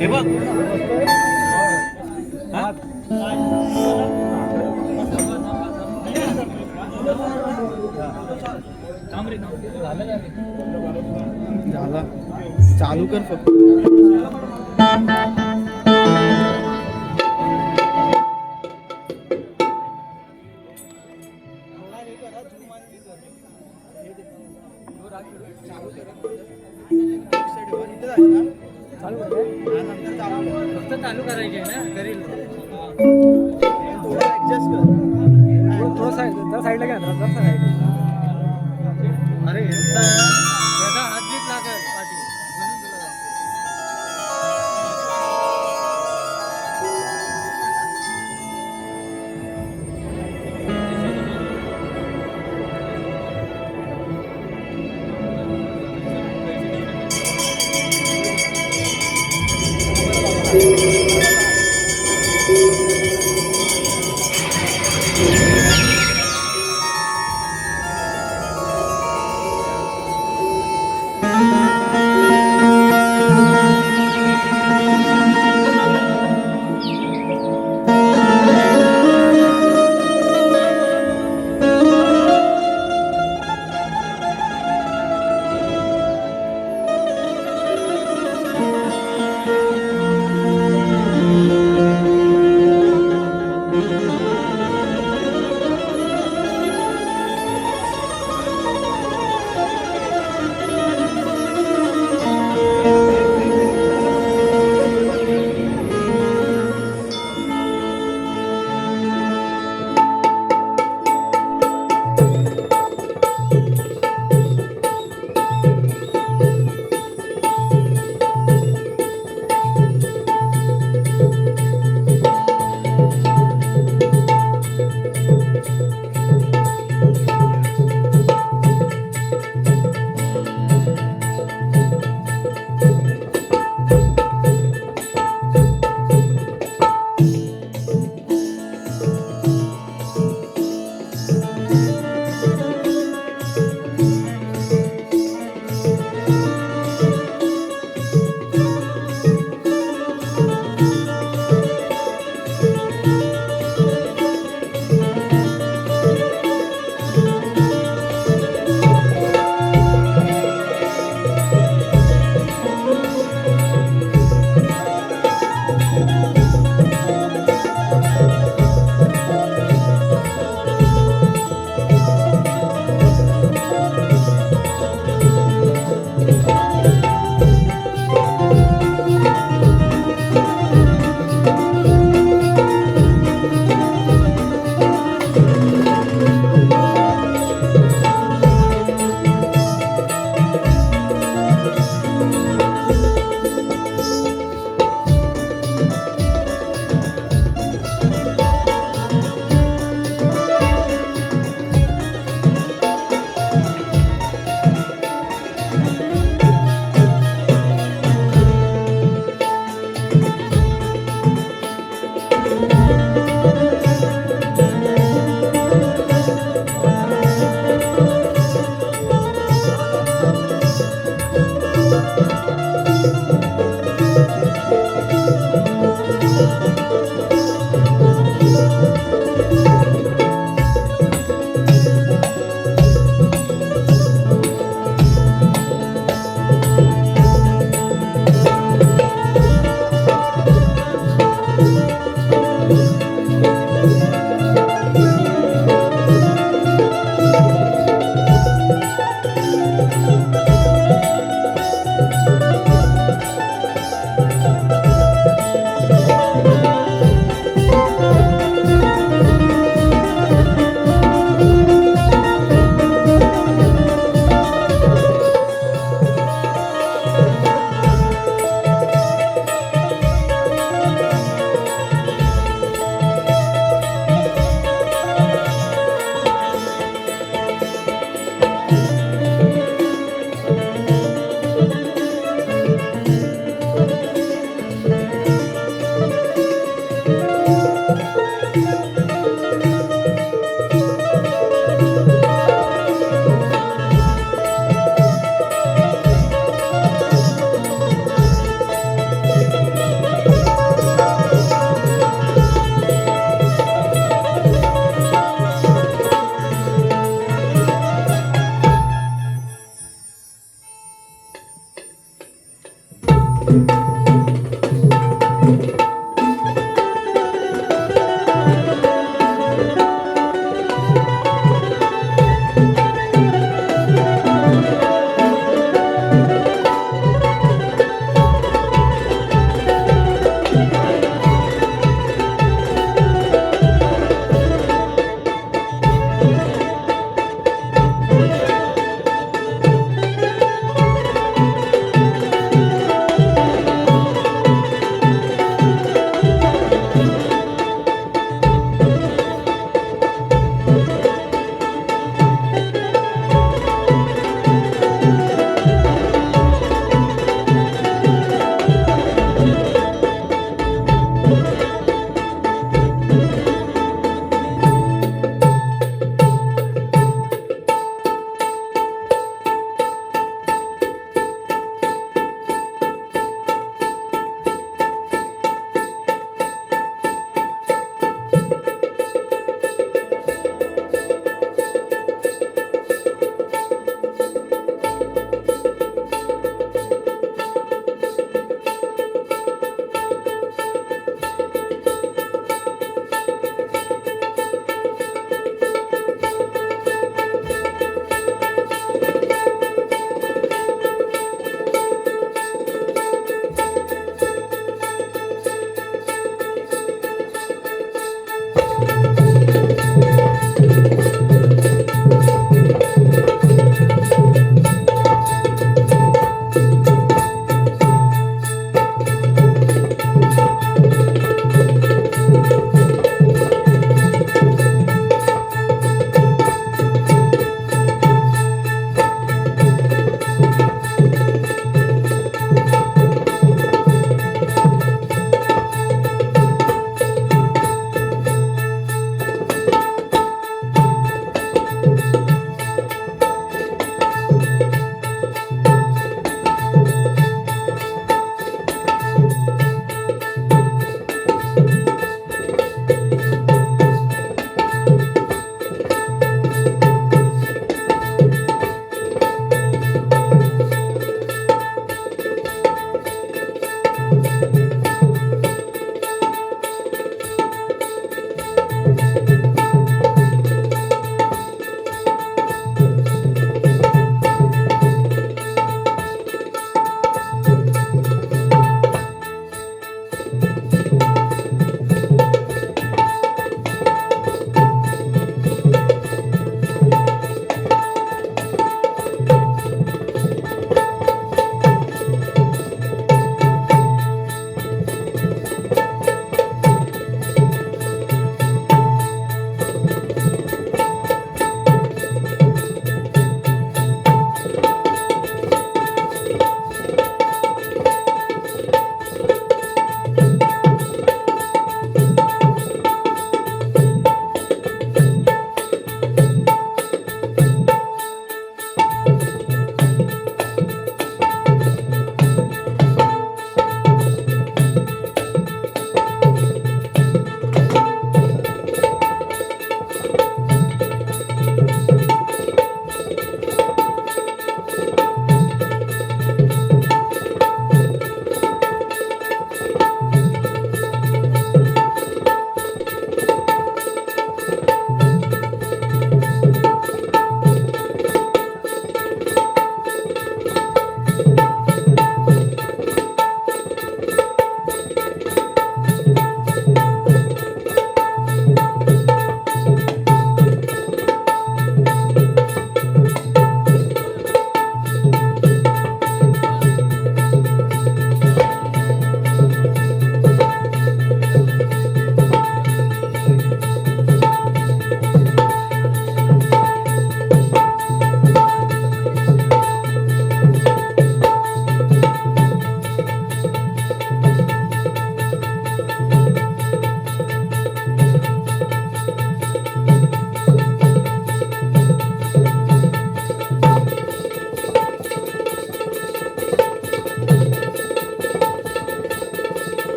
हे बघ झाला चालू कर फक्त चालू करायचे ना करील थोडं ऍडजस्ट कर थोडं साईडला घ्या अरे याचा हात बीत लागेल पाठी म्हणून तुला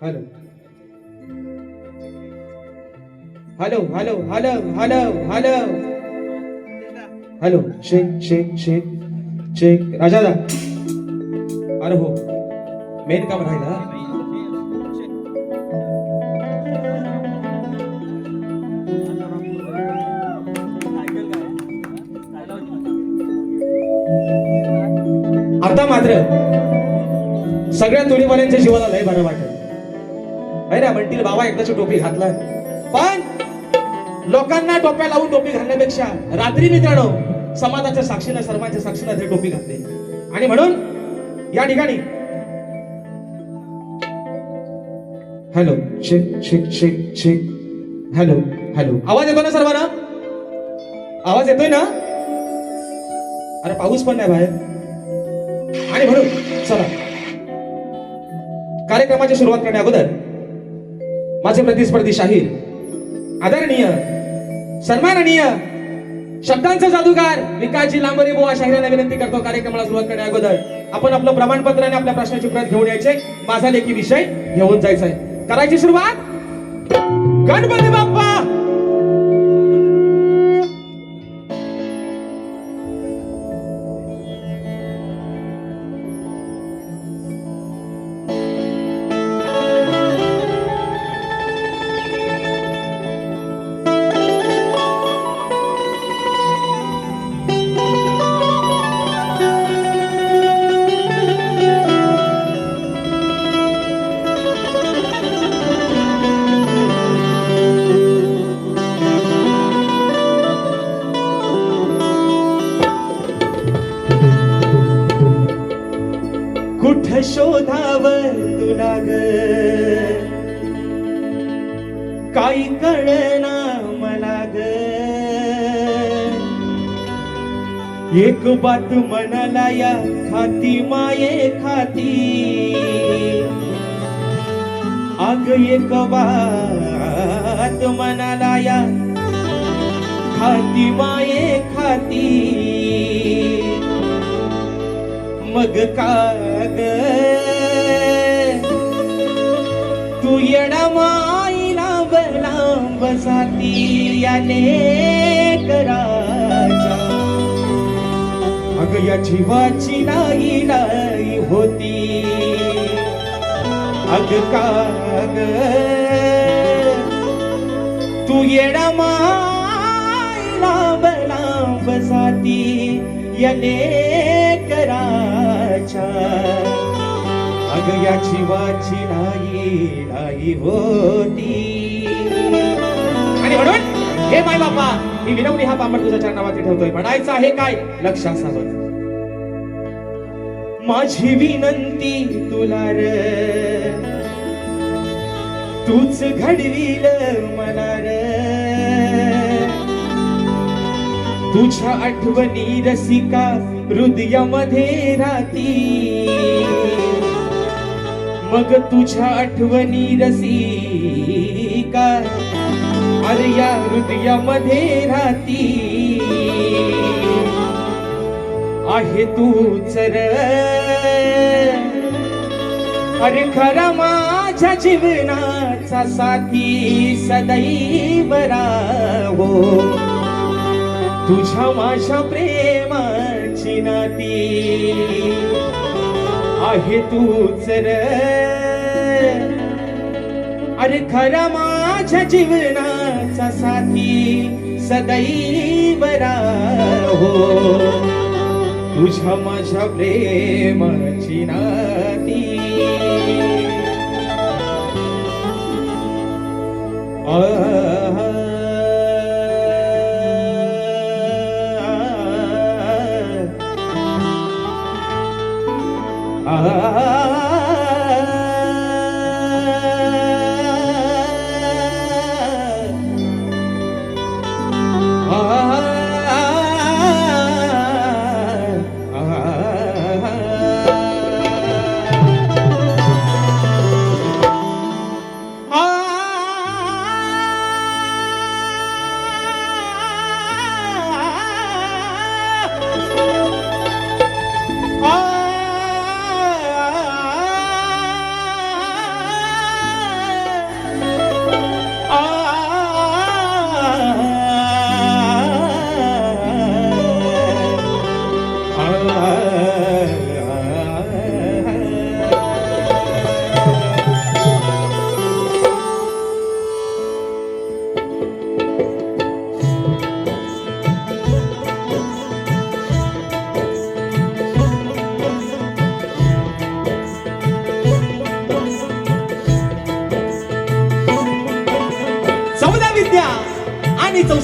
hello hello hello hello hello hello hello shake shake shake shake राजादा अरे हो मेन काम राहिला आता मात्र सगळ्या तुरीवाल्यांच्या जीवाला लय बरं वाटत आहे ना. म्हणतील बाबा एकदाची टोपी घातलाय, पण लोकांना टोप्या लावून टोपी घालण्यापेक्षा रात्री मित्रांनो समाजाच्या साक्षीनं सर्वांच्या साक्षीनं ते टोपी घातली. आणि म्हणून या ठिकाणी हॅलो शेक शेक शेक शेक हॅलो हॅलो आवाज येतो ना सर्वांना? आवाज येतोय ना? अरे पाऊस पण नाही बाहेर. आणि म्हणून चला कार्यक्रमाची सुरुवात करण्या अगोदर माझे प्रतिस्पर्धी शाहीर आदरणीय सन्माननीय शब्दांचा जादूगार विकासजी लांबरे बुवा शाहिरांना विनंती करतो कार्यक्रमाला सुरुवात करण्या अगोदर आपण आपलं प्रमाणपत्र आणि आपल्या प्रश्नाची प्रत घेऊन यायचे. माझा लेखी विषय घेऊन जायचा आहे. करायची सुरुवात. गणपती बाप्पा कुठ शोधावर तुला ग काही कळना मला ग. एक बात म्हणाला या खाती माये खाती अग एक बात म्हणाला या खाती माये खाती मग काग तू येडा माईला लांब जाती याने कराच्या अग या जीवाची नाही नाही होती अग काग तू येडा माईला लांब जाती याने कराच्या अग या जीवाची नाही नाही होती. आणि म्हणून हे माय बापा मी विनवणी हा पापड तुझ्या चरणावरती ठेवतोय. म्हणायचं आहे काय लक्ष असावं. माझी विनंती तुला र तूच घडवील मला र तुझ्या आठवणी रसिका हृदयामध्ये राहती मग तुझ्या आठवणी रसिका अरे या हृदयामध्ये राहती आहे तूच र अरे खरा माझ्या जीवनाचा साथी सदैव राहो तुझ्या माझ्या प्रेमाची नाती आहे तूच र अरे खरा माझ्या जीवनाचा साथी सदैव राहो तुझ्या माझ्या प्रेमाची नाती.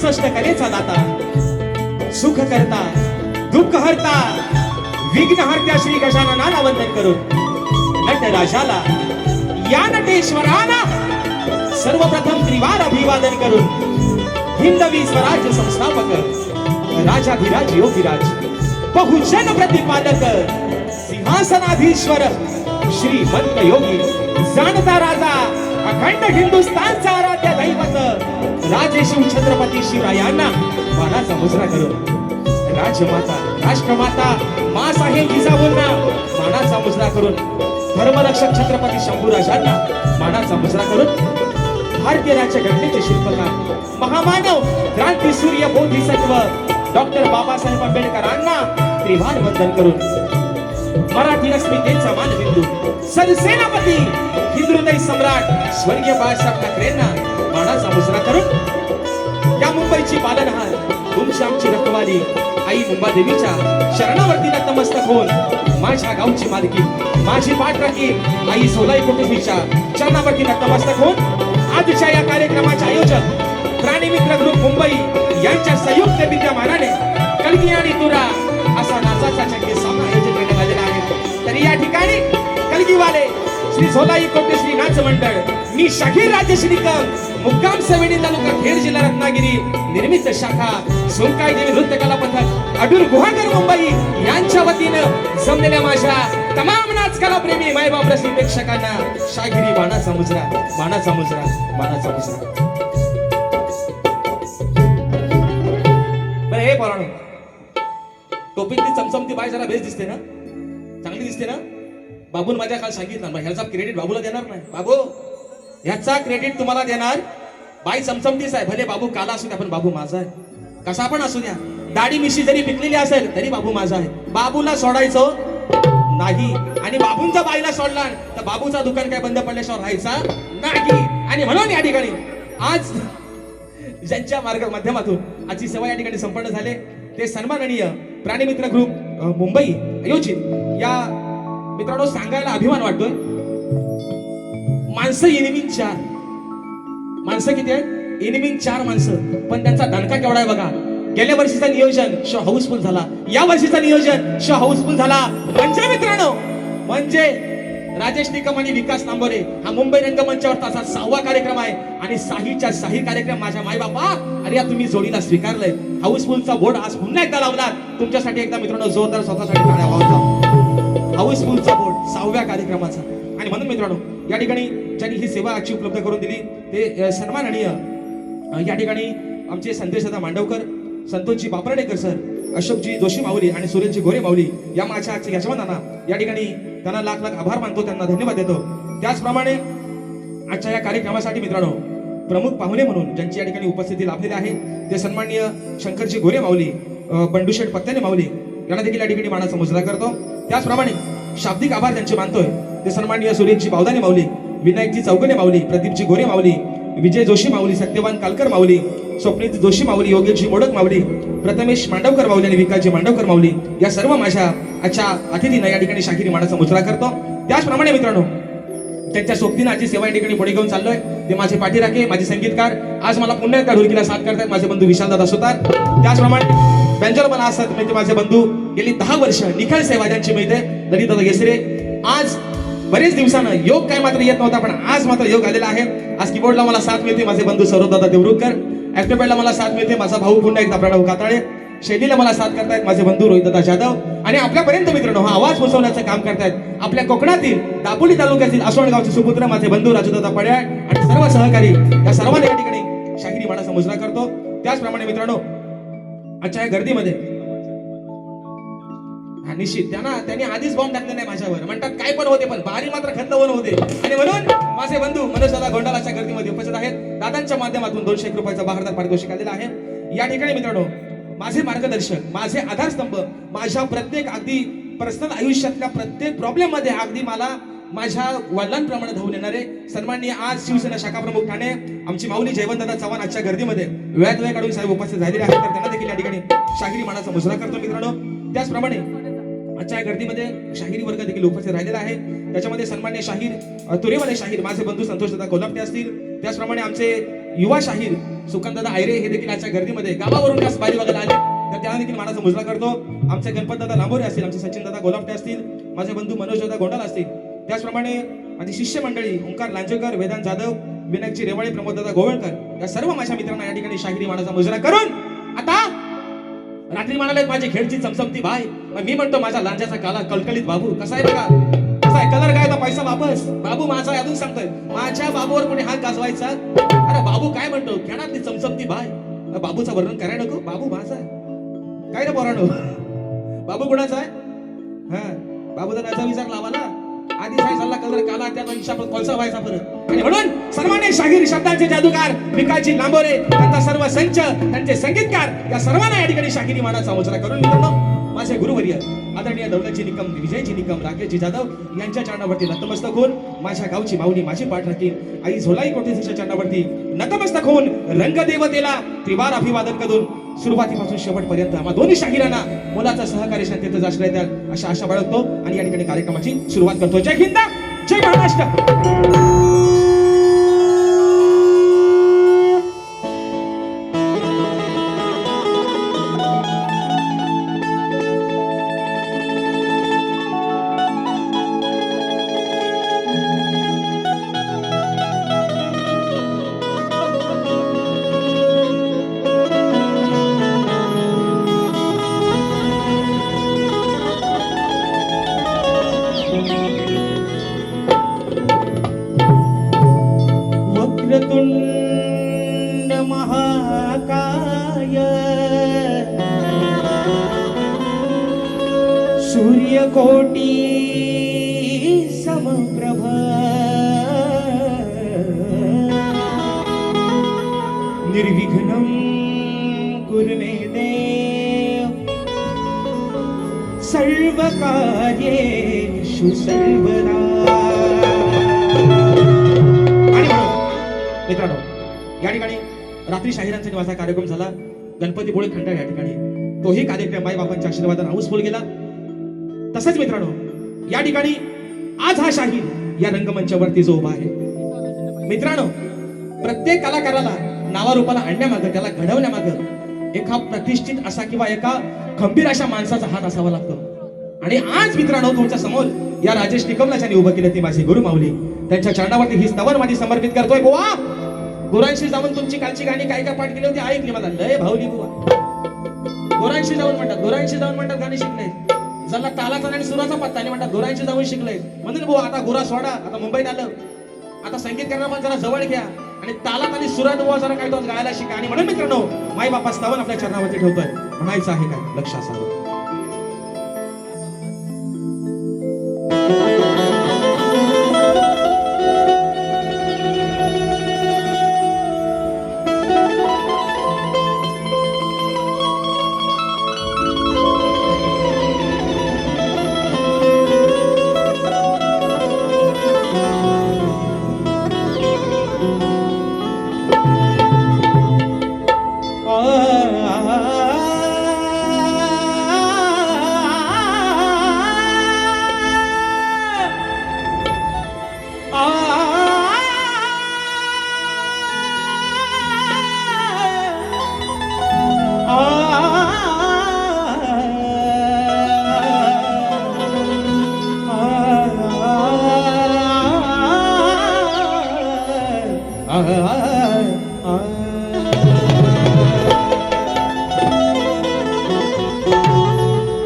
64 कलेचा दाता, सुख करता दुःख हरता विघ्न हरत्या श्री गजाननाला वंदन करून नटराजाला या नटेश्वराला सर्वप्रथम त्रिवार अभिवादन करून हिंदवी स्वराज्य संस्थापक राजाधिराज योगीराज बहुजन प्रतिपादक सिंहासनाधीश्वर श्रीमंत योगी जाणता राजा अखंड हिंदुस्थानचा आराध्य दैवत राजेशिव छत्रपती शिवरायांना मानाचा मुजरा करून राजमाता राष्ट्रमाता मा साहेब जिजाऊंना मानाचा मुजरा करून धर्मरक्षक छत्रपती शंभूराजांना मानाचा मुजरा करून भारतीय राज्यघटनेचे शिल्पकार महामानव क्रांती सूर्य बोधिसत्व डॉक्टर बाबासाहेब आंबेडकरांना त्रिवार वंदन करून मराठी अस्मितेचा मानबिंदू सरसेनापती हिंदुहृदय सम्राट स्वर्गीय बाळासाहेब ठाकरेंना मानाचा मुजरा करून या मुंबईची पालनहार तुमची आमची रखवाली आई मुंबादेवीच्या शरणावरती नतमस्तक होऊन माझ्या गावची मालकी माझी पाठराखी आई सोलाई कुटुंबीच्या चरणावरती नतमस्तक होऊन आजच्या या कार्यक्रमाचे आयोजक प्राणीमित्र ग्रुप मुंबई यांच्या संयुक्त विद्यमानाने कलगी आणि तुरा असा नाचाचा चंगी सामना आयोजित करण्यात आलेला आहे. तरी या ठिकाणी कलगीवाले श्री सोलाई कोटेश्री नाच मंडळ मी शाहीर राजेश्री मुक्काम सवेणी तालुका खेड जिल्हा रत्नागिरी निर्मित शाखा सोनकाई देवी नृत्य कला पथक अडूर गुहागर मुंबई यांच्या वतीनं जमलेल्या माझ्या तमाम नाच कला प्रेमी मायबाप रसिक प्रेक्षकांना शाहिरी बाणाचा मुजरा बाणाचा मुजरा बाणाचा मुजरा. बरं हे पोरांनो, टोपीतली चमचमती बाई जरा बेस दिसते ना, चांगली दिसते ना. बाबून माझ्या काल सांगितलं ह्याचा क्रेडिट बाबूला देणार नाही. बाबू ह्याचा क्रेडिट तुम्हाला देणार बाई चमचमतीच आहे. भले बाबू काला असू द्या पण बाबू माझा आहे. कसा पण असू द्या, दाढी मिशी जरी पिकलेली असेल तरी बाबू माझा आहे. बाबूला सोडायचं नाही आणि बाबूंचा बाईला सोडला तर बाबूचा दुकान काय बंद पडल्याशिवाय राहायचा नाही. आणि म्हणून या ठिकाणी आज ज्यांच्या माध्यमातून आजची सेवा या ठिकाणी संपन्न झाले ते सन्माननीय प्राणीमित्र ग्रुप मुंबई आयोजित या मित्रांनो सांगायला अभिमान वाटतोय. माणसं एनिमिंग 4 माणसं किती आहेत? एनिमिंग 4 माणसं, पण त्यांचा दणका केवढा आहे बघा. गेल्या वर्षीचा नियोजन शो हाऊसफुल झाला, या वर्षीचा नियोजन शो हाऊसफुल झाला. म्हणजे मित्रांनो म्हणजे राजेश निकम आणि विकास तांबोरे हा मुंबई रंगमंचावरचा असा 6वा कार्यक्रम आहे आणि साहीच्या साही कार्यक्रम माझ्या मायबापा अरे या तुम्ही जोडीला स्वीकारलंय. हाऊसफुलचा बोर्ड आज पुन्हा एकदा लावणार तुमच्यासाठी. एकदा मित्रांनो जोरदार स्वतःसाठी टाळ्या वाजवा. हाऊसफुलचा बोर्ड 6व्या कार्यक्रमाचा. आणि म्हणून मित्रांनो या ठिकाणी ज्यांनी ही सेवा आजची उपलब्ध करून दिली ते सन्माननीय या ठिकाणी आमचे संदेशदा मांडवकर, संतोषजी बापरडेकर सर, अशोकजी जोशी माऊली आणि सुरेशजी गोरे माऊली या माझ्या आजच्या यजमानांना या ठिकाणी त्यांना लाख लाख आभार मानतो, त्यांना धन्यवाद देतो. त्याचप्रमाणे आजच्या या कार्यक्रमासाठी मित्रांनो प्रमुख पाहुणे म्हणून ज्यांची या ठिकाणी उपस्थिती लाभलेली आहे ते सन्माननीय शंकरजी गोरे माऊली, बंडूशेठ पत्त्याने माऊली यांना देखील या ठिकाणी मानाचा मुजरा करतो. त्याचप्रमाणे शाब्दिक आभार ज्यांचे मानतोय ते सन्माननीय सुरेशजी बावदाने माऊली, विनायकजी चौगने माऊली, प्रदीपजी गोरे माऊली, विजय जोशी माऊली, सत्यवान कालकर माऊली, स्वप्नीत जोशी माऊली, योगेशजी मोडक माऊली, प्रथमेश मांडवकर माऊली आणि विकासजी मांडवकर माऊली या सर्व माझ्या आजच्या अतिथींना या ठिकाणी शाहिरी मानाचा मुजरा करतो. त्याचप्रमाणे मित्रांनो त्यांच्या सोबतीनं आजची सेवा या ठिकाणी पुढे घेऊन चाललोय ते माझे पाठीराखे, माझे संगीतकार. आज मला पुन्हा एकदा ढोलकीला साथ करतायत माझे बंधू विशालदादा सुतार. त्याचप्रमाणे बँजोला मला असतात म्हणजे माझे बंधू गेली 10 वर्ष निखळ सेवा ज्यांची मिळते ललितदादा गेसरे. आज बरेच दिवसानं योग काय मात्र येत नव्हता पण आज मात्र योग आलेला आहे. आज कीबोर्डला मला साथ मिळते माझे बंधू सौरभदादा देवरुखकर, ऍक्टरपॅडला मला साथ मिळते माझा भाऊ पुन्हा एकदा प्रणव काताळे, शैलीला मला साथ करतायत माझे बंधू रोहितदादा जाधव आणि आपल्यापर्यंत मित्रांनो हा आवाज पोहोचवण्याचं काम करतायत आपल्या कोकणातील दापोली तालुक्यातील आसोणगावचे सुपुत्र माझे बंधू राजूदादा पड्याळ आणि सर्व सहकारी या सर्वांना या ठिकाणी शाहिरी मानाचा मुजरा करतो. त्याचप्रमाणे मित्रांनो आजच्या या गर्दीमध्ये हा निश्चित त्यांनी आधीच बॉम्ब टाकले नाही माझ्यावर, म्हणतात काय पण होते पण बारी मात्र खतलवण होते. आणि म्हणून माझे बंधू मनोजदादा गोंडालाच्या गर्दीमध्ये उपस्थित आहेत. दादांच्या माध्यमातून 201 रुपयाचा बहारदार पारितोषिक आलेला आहे. या ठिकाणी मित्रांनो माझे मार्गदर्शक, माझे आधारस्तंभ, माझ्या प्रत्येक अगदी पर्सनल आयुष्यातल्या प्रत्येक प्रॉब्लेम मध्ये अगदी मला माझ्या वडिलांप्रमाणे धावून येणारे सन्माननीय आज शिवसेना शाखा प्रमुख ठाणे आमची माऊली जयवंतदादा चव्हाण आजच्या गर्दीमध्ये वेळात वेळ काढून साहेब उपस्थित झालेले आहेत. तर त्यांना देखील या ठिकाणी शाहिरी मानाचा मुजरा करतो मित्रांनो. त्याचप्रमाणे आजच्या या गर्दीमध्ये शाहिरी वर्ग देखील उपस्थित राहिलेला आहे. त्याच्यामध्ये सन्माननीय शाहीर तुरेवाले शाहीर माझे बंधू संतोषदादा कोल्हापटे असतील. त्याचप्रमाणे आमचे युवा शाहीर सुकांतदादा आयरे हे देखील आजच्या गर्दीमध्ये गावावरून खास बारी बघायला आले, तर त्यांना देखील मानाचा मुजरा करतो. आमचे गणपतदादा लांबोरे असतील, आमचे सचिनदादा गोलापटे असतील, माझे बंधू मनोजदादा गोंडाल असतील, त्याचप्रमाणे माझी शिष्य मंडळी ओंकार लांजेकर, वेदांत जाधव, विनायकजी रेवाळे, प्रमोददादा गोवळकर, या सर्व माझ्या मित्रांना या ठिकाणी शाहिरी मानाचा मुजरा करून आता रात्री म्हणाले माझी खेळची चमचमती बाय, मग मी म्हणतो माझ्या लांजाचा काला कलकलीत बाबू. कसा आहे बघा, कसा आहे कलर काय, पैसा वापस. बाबू माझा अजून सांगतोय, माझ्या बाबूवर कोणी हात गाजवायचा. अरे बाबू काय म्हणतो, खेळातली चमचमती बाय, बाबूचं वर्णन करायला नको. बाबू माझा आहे काय रे पोरानो, बाबू कोणाचा आहे? हा बाबूचा त्याचा विचार लावाला आधी सायला कलर काला, त्याचा हिशा कोळसा व्हायचा परत. आणि म्हणून सर्वांनी शाहीर शब्दांचे जादूगार भिकाजी लांबोरे, त्यांचा सर्व संच, त्यांचे संगीतकार, या सर्वांना या ठिकाणी शाहिरी मानाचा मुजरा करून मित्रांनो माझे गुरुवर्य आदरणीय दौलतजी निकम, विजयजी निकम, राकेशजी जाधव यांच्या चरणावरती नतमस्तक होऊन, माझ्या गावची माऊली माझी पाठ राखील आई झोलाई कोटेच्या चरणावरती नतमस्तक होऊन रंगदेवतेला त्रिवार अभिवादन करून सुरुवातीपासून शेवटपर्यंत आम्हा दोन्ही शाहिरांना मुलाचा सहकार्य शांततेचा आश्रय द्या अशा आशा बाळगतो आणि या ठिकाणी कार्यक्रमाची सुरुवात करतो. जय हिंद, जय महाराष्ट्र. वक्रतुंड महाकाय सूर्यकोटी समप्रभ निर्विघ्नं कुरु मे देव सर्वकार्येषु सर्वदा. मित्रांनो या ठिकाणी रात्री शाहिरांचा निवासा कार्यक्रम झाला, गणपतीपुळे खंडाळ या ठिकाणी तोही कार्यक्रम आई बाबांच्या आशीर्वादाने हाऊसफुल गेला. तसंच मित्रांनो या ठिकाणी आज हा शाहीर या रंगमंचावरती जो उभा आहे, मित्रांनो प्रत्येक कलाकाराला नावारूपाला आणण्यामागं, त्याला घडवण्यामागं एका प्रतिष्ठित असा किंवा एका खंबीर अशा माणसाचा हात असावा लागतो. आणि आज मित्रांनो तुमच्या समोर या राजेश निकमला ज्यांनी उभं केलं ती माझी गुरु माऊली, त्यांच्या चरणावरती ही स्तवन माझी समर्पित करतोय. बुवा गुरांशी जाऊन तुमची कालची गाणी काय काय पाठ केली होती ऐकली, मला लय भावली बुवा. गुरांशी जाऊन म्हणतात गाणी शिकले, जरा तालाचा आणि सुराचा पत्ता नाही म्हणतात, गुरांशी जाऊन शिकले म्हणून बुवा आता गुरा सोडा, आता मुंबईत आलं, आता संगीतकारांना पण जरा जवळ घ्या आणि तालात आणि सुरात बुवा जरा काय तो गायला शिका. आणि म्हणून मित्रांनो माई बापा स्तवन आपल्या चरणावरती ठेवतोय, म्हणायचं आहे काय लक्ष असावं.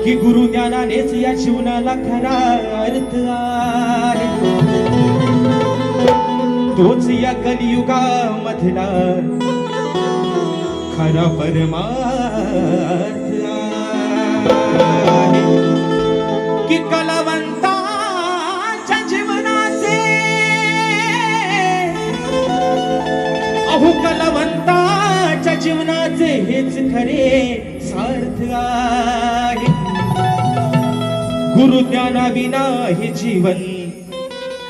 की गुरु ज्ञानानेच या जीवनाला खरा अर्थ आहे, तोच या कलियुगामधला खरा परमार्थ आहे. की कलावंताच्या जीवनाचे, अहो कलावंताच्या जीवनाचे हेच खरे सार्थ आहे. गुरु ज्ञानाविना हे जीवन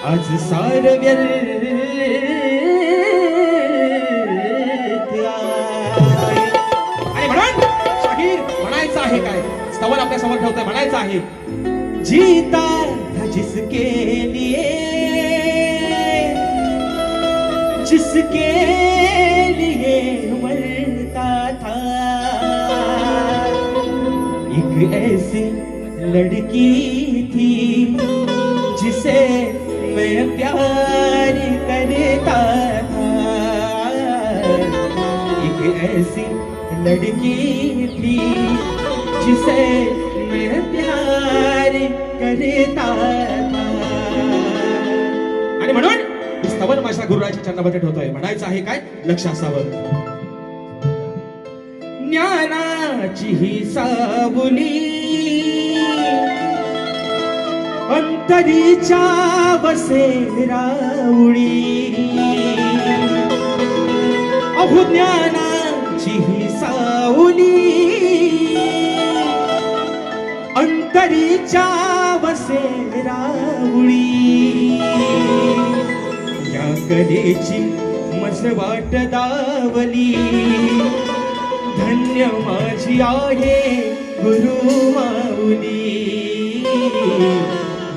आज सार व्यर्थ आहे. आणि म्हणून शाहीर म्हणायचं आहे काय, स्तवन आपल्या समोर ठेवतोय, म्हणायचं आहे जीता था जिसके लिए जिसके लिए मरता था, एक ऐसी लड़की थी जिसे मैं प्यार करता था, एक ऐसी लड़की थी जिसे मैं प्यार करता था. आणि म्हणून स्तवन माझ्या गुरुराच्या चरणामध्ये ठेवतोय. म्हणायचं आहे काय, लक्ष असावं. ज्ञानाची ही सावली अंतरीच्या बसेरावळी, अहो ज्ञानाची ही सावली अंतरीच्या बसेरावळी, या कलेची मसवाट दावली, धन्य माझी आहे गुरु माऊली,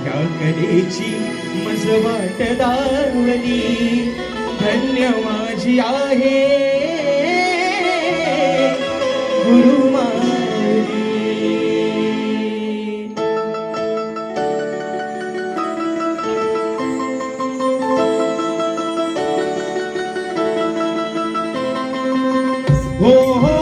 या कलेची मसवाट दावली, धन्य माझी आहे गुरु माऊली. हो हो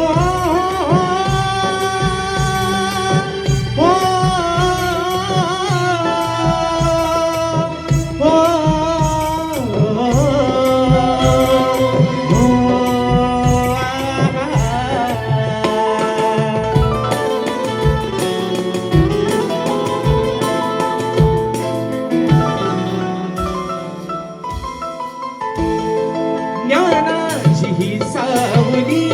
ज्ञानाची ही सावली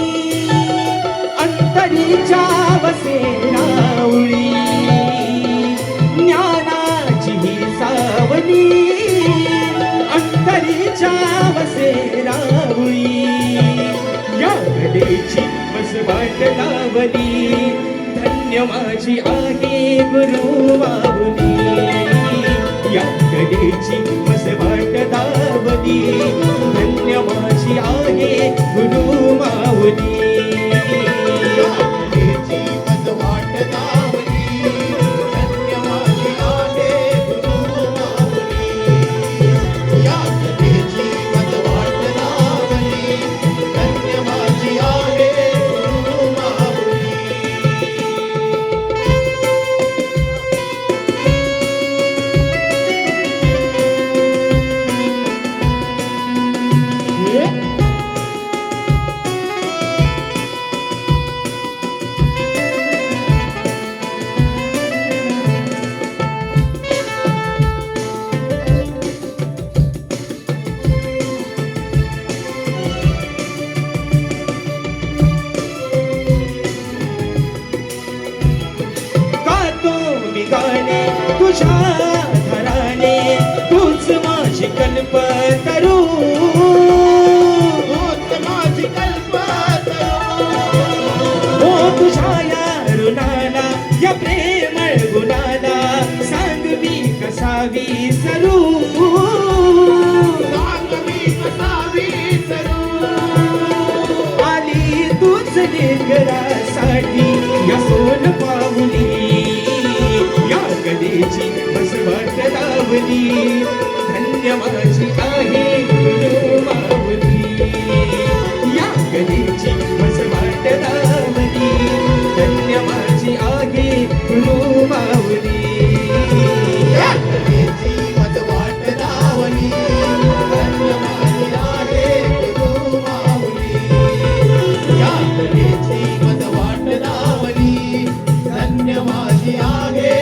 अंतरीच्या बसेरावळी, ज्ञानाची ही सावली अंतरीच्या बसेरावळी, या कलेची मसवाट लावली, धन्य माझी आहे गुरु माऊली, या कलेची मसवाट लावली, धन्य माझी आहे गुरु माऊली. गाणे तुझ्या घराने, तूच माझी कल्प करू, तूच माझी कल्प करू, ओ तुझ्या या ऋणाला, या प्रेमळ गुणाला, सांग मी कसा विसरू, सांग मी कसा विसरू, आली तूच लेकरासाठी या सोन पाऊली, कलेची मसवाट लावली, धन्य माझी आहे गुरु माऊली, या कलेची मसवाट लावली, धन्य माझी आहे गुरु माऊली, या कलेची मसवाट लावली, धन्य माझी आहे गुरु माऊली, या कलेची मसवाट लावली, धन्य माझी आहे.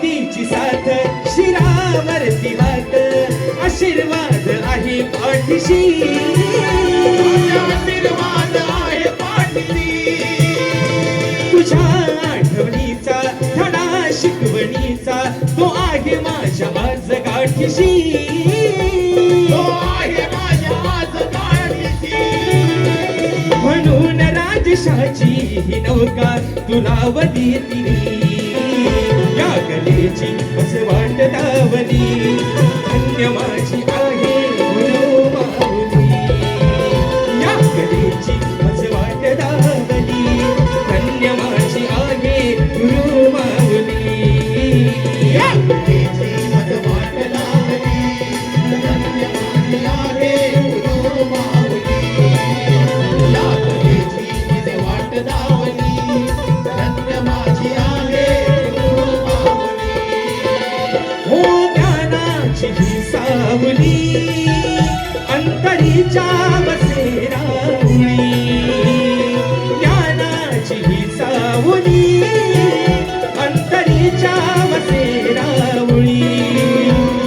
तिची साथ शिरावरती वाट, आशीर्वाद आहे पाठीशी, आशीर्वाद पाठीशी तो आहे माझ्या आज पाठीशी. म्हणून राजशाची ही नौका तुलावली तिरी या कलेची असे वाट दावली धन्य माझी आहे गुरु माऊली या कलेची असे वाट दावली धन्य माझी आहे गुरु माऊली या कलेची मज वाट लावली, धन्य माझी आहे गुरु माऊली. या कलेची मज वाट लावली, धन्य माझी आहे गुरु माऊली. हो ज्ञानाची ही सावली अंतरीच्या बसेरावळी ज्ञानाची ही सावली अंतरीच्या बसेरावळी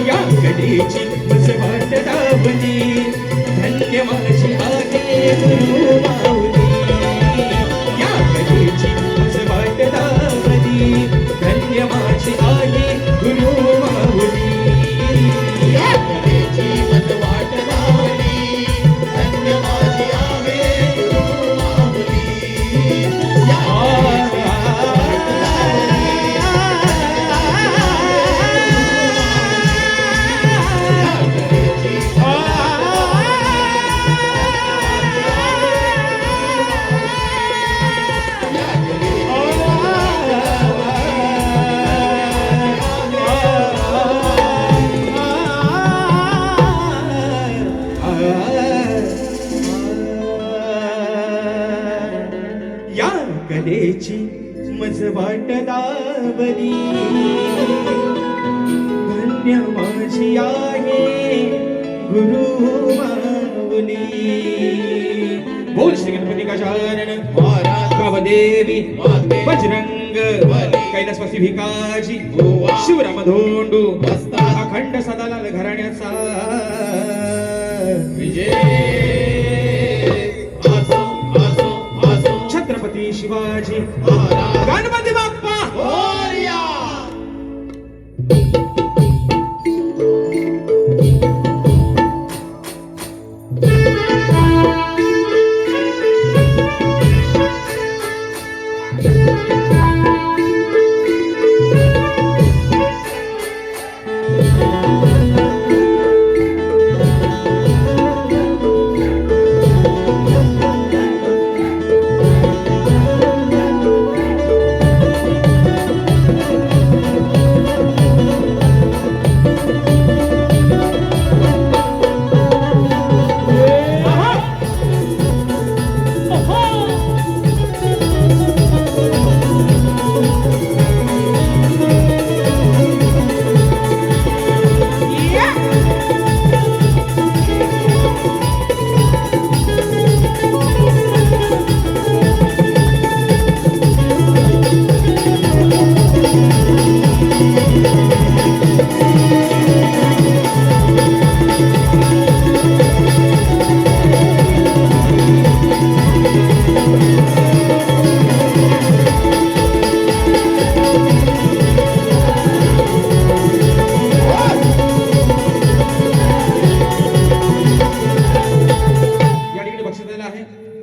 या कलेची मज वाट दावली धन्य माझी आहे गुरु माऊली या कलेची मज वाट दावली धन्य माझी आहे गुरु माऊली या कलेची मज वाट लावली, धन्य माझी आहे गुरु माऊली. या कलेची मज या कलेची मज वाट दावली धन्य माझी आहे गुरु माऊली बोल श्री गणपती गजानन देवी बजरंग कैलासवासी भिकाजी शिवराम धोंडू अखंड सदालाल घराण्याचा विजय आसो आसो आसो. छत्रपती शिवाजी महाराज गणपती बाप्पा मोरया.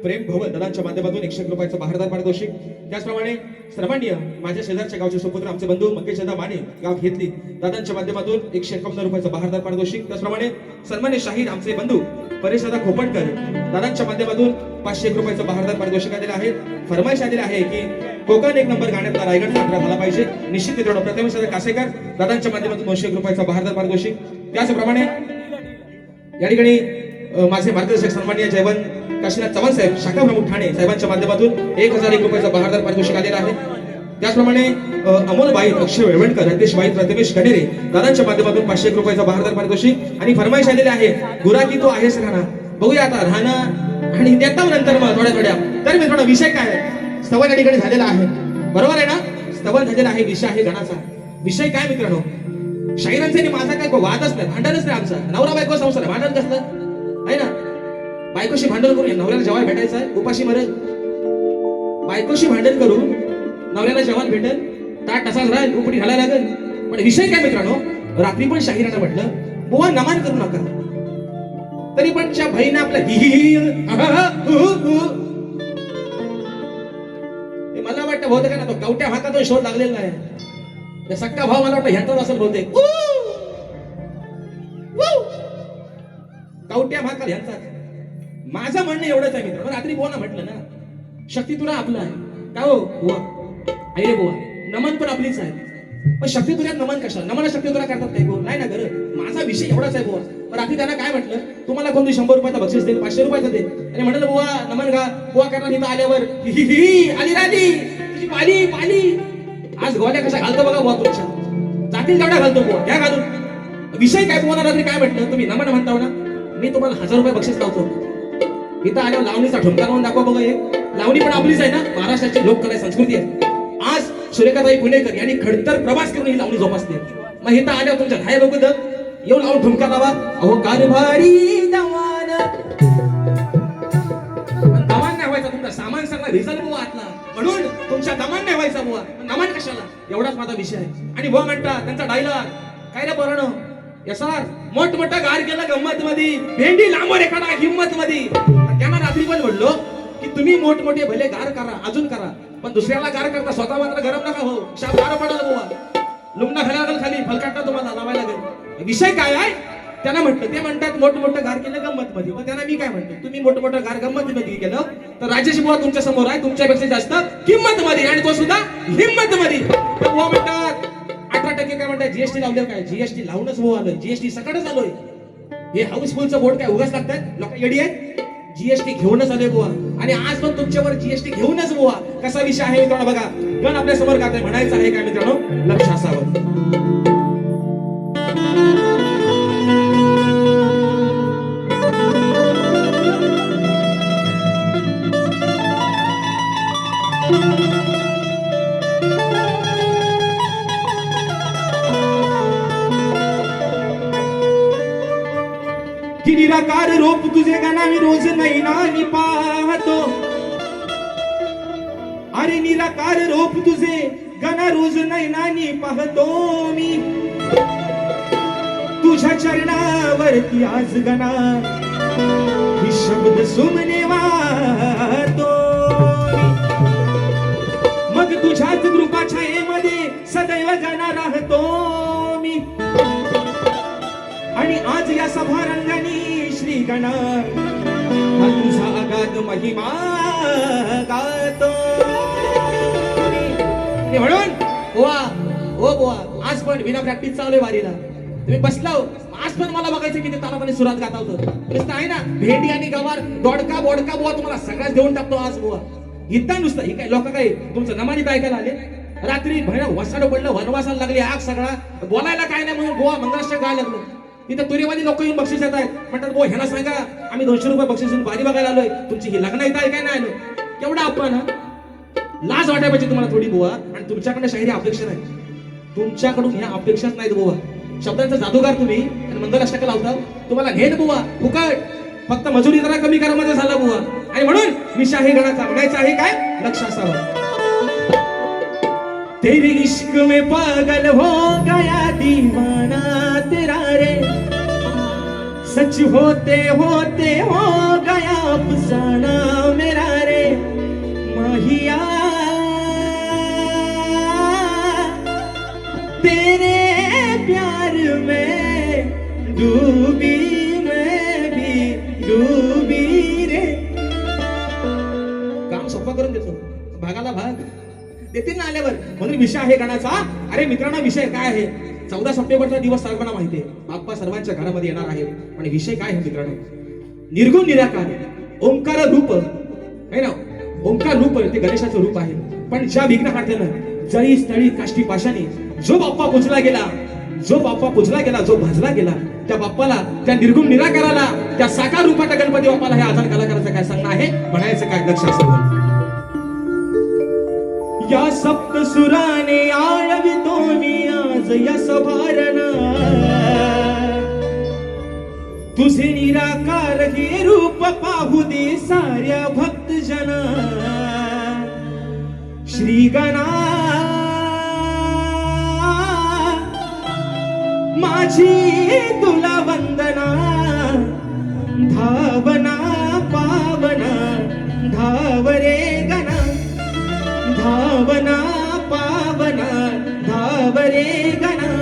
प्रेम भवन दादांच्या माध्यमातून 101 रुपयाचं बहारदार पारितोषिक. त्याचप्रमाणे सर्वांनी माझ्या शेजारच्या गावचे सुपुत्र आमचे बंधू मंगेश दादा माने गाव घेतली दादांच्या माध्यमातून 151 रुपयाचं बहारदार पारितोषिक. त्याचप्रमाणे सन्मान्य शाहीर आमचे बंधू परेश दादा खोपटकर दादांच्या माध्यमातून 501 रुपयाचं बहारदार पारितोषिक आलेलं आहे. फरमाईश आलेली आहे की कोकण एक नंबर गाण्यातला रायगड साजरा झाला पाहिजे. निश्चित मित्रांनो प्रथमेश दादा कासेकर दादांच्या माध्यमातून 201 रुपयाचं बहारदार पारितोषिक. त्याचप्रमाणे या ठिकाणी माझे मार्गदर्शक सन्माननीय जयवंत काशीनाथ चव्हाण साहेब शाखा प्रमुख ठाणे साहेबांच्या माध्यमातून 1001 रुपयाचं बहारदार पारितोषिक आलेलं आहे. त्याचप्रमाणे अमोल बाईत अक्षय वेळवणकर रतेश बाईत रतमेश कनेरे दादांच्या माध्यमातून 501 रुपयाचं बहारदार पारितोषिक आणि फरमाईश आलेले आहे गुराकी तो आहेस राहणं. बघूया आता राहणं आणि देता नंतर मग थोड्या तर मित्रांनो विषय काय आहे स्तवन या ठिकाणी झालेला आहे बरोबर आहे ना. स्तवन झालेला आहे विषय आहे गणाचा. विषय काय मित्रांनो शाहिरांचा आणि माझा काय वादच नाही भांडणच नाही आमचा. नवरा बायको संसार भांडण कसलं आहे ना. बायकोशी भांडण करून नवऱ्याला जेवण भेटायचं आहे उपाशी मरत. बायकोशी भांडण करून नवऱ्याला जेवण भेटेल ताट तसाच राहील उपडी घालायला लागेल. पण विषय काय मित्रांनो रात्री पण शाहिरानं म्हटलं बुवा नमन करू नका. तरी पण त्या बहिणीने आपलं हि हि हि, हे मला वाटतं बहुतेक ना तो कवट्या भाकाचा शोध लागलेला आहे. त्या सक्का भाव मला वाटतं ह्याचाच असेल बहुतेक. कवट्या भाकाल ह्यांचा. माझं म्हणणं एवढंच आहे मित्र. रात्री बुवा म्हटलं ना शक्ती तुला आपला आहे का हो बुवा. आई रे बुवा नमन पण आपलीच आहे. पण शक्ती तुला नमन कशाला. नमन शक्ती तुला करतात काय बुवा. नाही ना गरज. माझा विषय एवढाच आहे बुवा. पण रात्री त्यांना काय म्हटलं तुम्हाला कोणती 100 रुपयाचा बक्षीस देईल 500 रुपयाचं दे. आणि म्हटलं बुवा नमन घा. बुवा करणार इथं आल्यावर हि हि हि आली राली तुझी पाली पाली. आज गोल्या कशा घालतो बघा बुवा तुमच्या. जातील तेवढ्या घालतो बुवा घ्या घालून. विषय काय बुवा रात्री काय म्हटलं तुम्ही नमन म्हणता ना मी तुम्हाला 1000 रुपये बक्षीस लावतो. इथं आल्यावर लावणीचा ठुमका लावून दाखवा बघा. एक लावणी पण आपलीच आहे ना. महाराष्ट्राची लोककला संस्कृती आहे. आज सुरेखाताई पुणेकर यांनी खडतर प्रवास करून ही लावणी जोपासते. मग इथं आल्यावर तुमच्या धाय लोक येऊन लावून ठुमका लावा. अहो कारभारी दवान दमान नाही व्हायचा तुमचा सामान सगळा रिझल्ट बुवा आतला. म्हणून तुमच्या दमान नाही व्हायचा बुवा. नमन कशाला एवढाच माझा विषय आहे. आणि बुवा म्हणता त्यांचा डायलॉग काय रे बरं यसार मोठमोठा गार केला गंमत मध्ये भेंडी लांबवर एखादा हिंमत मध्ये. त्यांना रात्री पण म्हणलो की तुम्ही मोठमोठे भले गार करा अजून करा पण दुसऱ्याला गार करता स्वतः मात्र गरम नका हो. शाप गार पडायला बुवा. लुमना खाली लागल खाली फलकाटा तुम्हाला लावायला लागेल. विषय काय आहे त्यांना म्हटलं. ते म्हणतात मोठमोठं गार केलं गंमत मध्ये. मग त्यांना मी काय म्हणतो तुम्ही मोठमोठं गार गंमत मध्ये केलं तर राजेश बुवा तुमच्या समोर आहे तुमच्यापेक्षा जास्त किंमत मध्ये आणि तो सुद्धा हिंमत मध्ये. तर बुवा म्हणतात 18% काय म्हणतात जीएसटी लावलं काय. जीएसटी लावूनच बुवा आलोय. जीएसटी सकाळच आलोय. हे हाऊसफुलचं बोर्ड काय उगाच लागतात लोक येडी आहेत. जीएसटी घेऊनच आले बुवा. आणि आज पण तुमच्यावर जीएसटी घेऊनच बुवा. कसा विषय आहे मित्रांनो बघा. गण आपल्या समोर काय म्हणायचं आहे काय मित्रांनो लक्ष असावं. की निराकार रूप तुझे गाना मी रोज नाही नानी पाहतो. अरे निराकार रूप तुझे गाना रोज नाही नानी पाहतो मी. तुझ्या चरणावरती आज गाना ही शब्द सुमने वाहतो. मग तुझ्याच कृपा छायेमध्ये सदैव गाना राहतो मी. आणि आज या सभारंगानी श्री गणा हा तुझा अगाध महिमा गातो. म्हणून बुवा ओ बुवा आज पण विना प्रॅक्टिस चालू आहे वारीला. तुम्ही बसलाव आज पण मला बघायचं की ते तालापाने सुरात गाता होतं. नुसतं आहे ना भेंडी आणि गवार दोडका बोडका बुवा तुम्हाला सगळ्याच देऊन टाकतो आज बुवा. इथं नुसतं ही काय लोक काय तुमचं नमानीत ऐकायला आले. रात्री भयानक वसाड पडलं वनवासाला लागली आग सगळा. बोलायला काय नाही म्हणून बुवा मंगळाष्टक गायला लागलो. तिथं तुरेवाली लोक येऊन बक्षीस येत आहेत. म्हणतात बुवा ह्याला सांगा आम्ही 200 रुपये बक्षीस देऊन वारी बघायला आलोय. तुमची ही लग्न इथं आहे काय नाही आलो. केवढा अपमान हा. लाज वाटायला पाहिजे तुम्हाला थोडी बुवा. आणि तुमच्याकडे शाहिरी अपेक्षा नाही. तुमच्याकडून ह्या अपेक्षाच नाहीत बुवा. शब्दांचा जादूगार तुम्ही आणि मंगलाष्टक लावता. तुम्हाला नेट बुवा फुकट. फक्त मजुरी जरा कमी करामध्ये झाला बुवा. आणि म्हणून मी शाही गणाचा म्हणायचं आहे काय लक्ष असावं. तेरे इश्क में पागल हो गया दीवाना तेरा रे. सच होते होते हो गया अफसाना मेरा रे. माहिया तेरे प्यार में डूबी मैं भी डूबी रे. काम सोपं करून देतो भागाला भाग देते ना आल्यावर. म्हणून विषय आहे गाण्याचा. अरे मित्रांनो विषय काय आहे 14 सप्टेंबरचा दिवस सर्वांना माहिती आहे. बाप्पा सर्वांच्या घरामध्ये येणार आहे. आणि विषय काय आहे मित्रांनो निर्गुण निराकार ओंकार रूप आहे ना. ओंकार रूप ते गणेशाचं रूप आहे. पण ज्या विघ्नहर्त्यानं जळी स्थळी काष्टी पाशाने जो बाप्पा पूजला गेला जो भजला गेला त्या बाप्पाला त्या निर्गुण निराकाराला त्या साकार रूपाच्या गणपती बाप्पाला हे आधार कलाकाराचं काय सांगणं आहे म्हणायचं काय लक्ष असावं. या सप्तसुराने आळवितो मी आज या सभारणा. तुझे निराकार हे रूप पाहू दे साऱ्या भक्त जना. श्री गणा माझी तुला वंदना धावना पावना धाव रे गणा धावना पावना धाव रे गणा